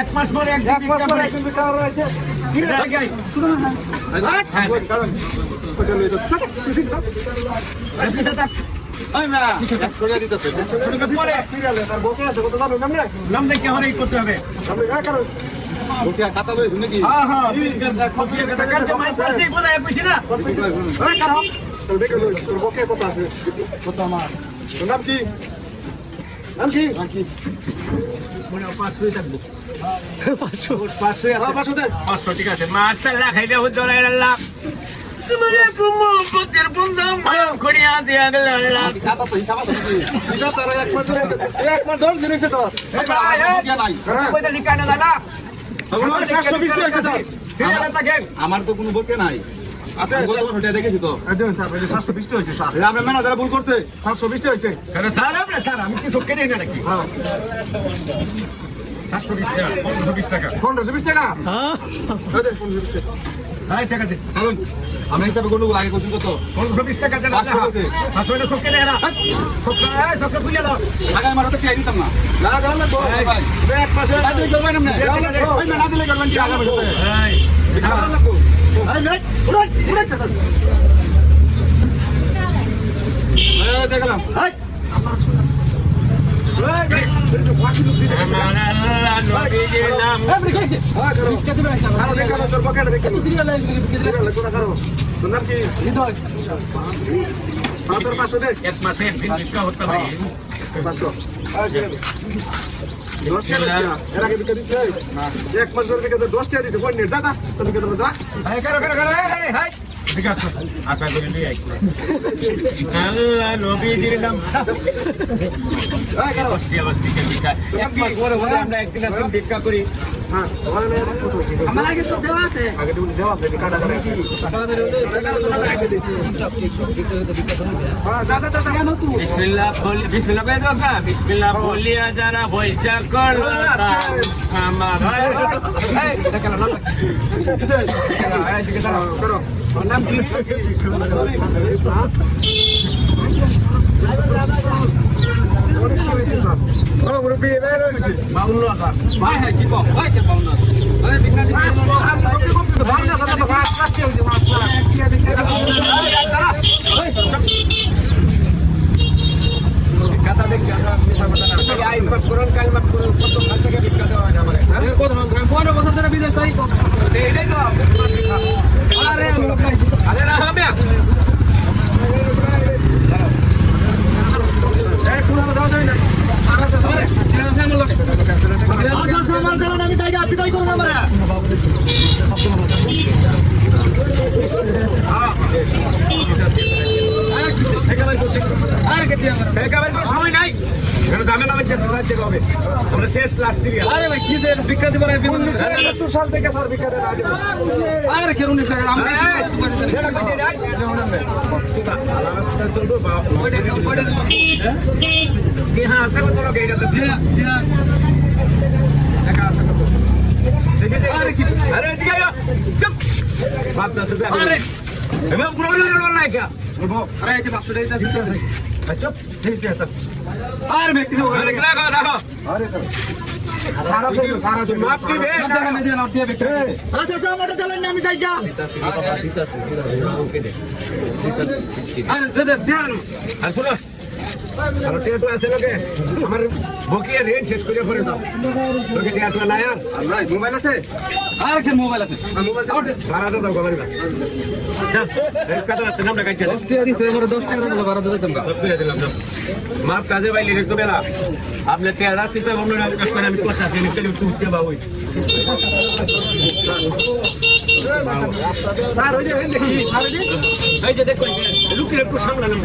এক মাস পরে নাম দেখে হরে করতে হবে খাতা বই শুনে কি নাম কি নাম কি 500 থাকবো 500 ঠিক আছে মাশাআল্লাহ খাইলে হতো আল্লাহ তোমারে মোহব্বতের বন্ধা মায়া করিয়া দিয়া গেল আল্লাহ খাতা তো হিসাব আছে কি হিসাব তার এক মাস 10 দিন হইছে তো কয়টা লিখা না দাদা 720 হইছে তো সিরিয়ালে থাকেন আমার তো কোনো বকে নাই আচ্ছা গত বছর দেখেছি তো দেখুন স্যার 720 হইছে স্যার আমরা ম্যানেজার ভুল করছে 720 হইছে কারণ স্যার আমরা স্যার আমি কি চোখে দেই না নাকি হ্যাঁ 720 টাকা 1520 টাকা হ্যাঁ 1520 টাকা হ্যাঁ টাকা দে কারণ আমি হিসাবে কোনো আগে করছি কত 1520 টাকা দেন 500 টাকা চোখে দেই না চোখে খুলে দাও টাকা আমার তো চাই দিতাম না না গেল না ভাই এক মাসে না দিলে করবেন না ভাই না দিলে করবেন কি আগে বসে এই খাওয়া লাগবো এই ভাই উড়াই টাকা এই দেখলাম হাই এক মাসে হতে পারে 500 এক মাস ধরে 10 টাকা দিছে কোন দাদা তুমি কত দাদা হাই করো হাই ঠিক আছে আশা করি নিয়ে আই আল্লাহ নবীজির নাম হাই করো অবস্থিকে ভিক্ষা একটি করে আমরা একদিন একদিন ভিক্ষা করি স্যার ওখানে কত হইছে আমার আগে সব দেওয়া আছে আগে দেওয়া আছে কাটা করে বিসমিল্লাহ বিসমিল্লাহ কই দাও কা বিসমিল্লাহ বলিয়া যারা বইচা করলো আমার এই দেখলা নাম এই দিকে দাঁড়াও করো নাম কি অনেক কি হইছে স্যার ও মুরব্বি এবার হইছে 52 ভাই হ্যাঁ কি কও ভাই কে 52 আরে বিনা আমি সত্যি বলছি ভাই না দাদা ভাই রাস্তা হইছে মাছ কি দেখে কথা দেখি আমরা আই মত করুন কাল মত করুন কত ভালো থেকে ভিক্ষা দেওয়া হয় আমারে আরে কত মন্ত্রণ কোন কথা ধরে বিদেশ তাই এই তো আরে আমি লোক নাই আরে না হবে এই কোন দাও যাই না সারা তো সরে আমার লোক আচ্ছা আমার দেন আমি তাইকে আপনি তাই করুন আমারে সময় নাই ঝামেলা হবে আমরা শেষ লাস্ট সিরিয়াল আরে ভাই কি দেন ভিক্ষা দিবার 1971 সাল থেকে স্যার ভিক্ষা দেন আরে কেন 19 আমরা সেটা কইছে নাই রাস্তা চলবো ওইটা কি হ্যাঁ আছে কত লোক এইটা তো টাকা আছে কত দেখে আরে কি আরে এদিকে আয় চুপ বাপ দাস আরে এমন পুরো নাই কি বলবো আরে এই 500 টাকা দিতে আছে চুপ ঠিক আছে আরে ব্যক্তি আরে রাখো আরে তো সারা মাফ কি বে না দিয়ে না দিয়ে ব্যক্তি আচ্ছা আচ্ছা আমারে চলেন না আমি যাই যা আরে দে আর শুনো আর টেটো আছে লোকে আমার বকিয়া রেট শেষ করে পরে দাও তোকে টেটো না यार আমরা মোবাইল আছে আর কি মোবাইল আছে মোবাইল দাও ভাড়া দাও গবারি ভাই যা এই কত রাত নাম লাগাইছে 10 টাকা দিছে আমারে 10 টাকা দাও ভাড়া দিতে তোমরা 10 টাকা দিলাম মাপ কাজে ভাই লিখে তো বেলা আপনি টেরা সিটা বন্ধ না কাজ করে আমি কথা আছে নিতে তুই বা ওই স্যার ওই যে দেখি স্যার এই যে দেখো লুকিয়ে একটু সামনে নাম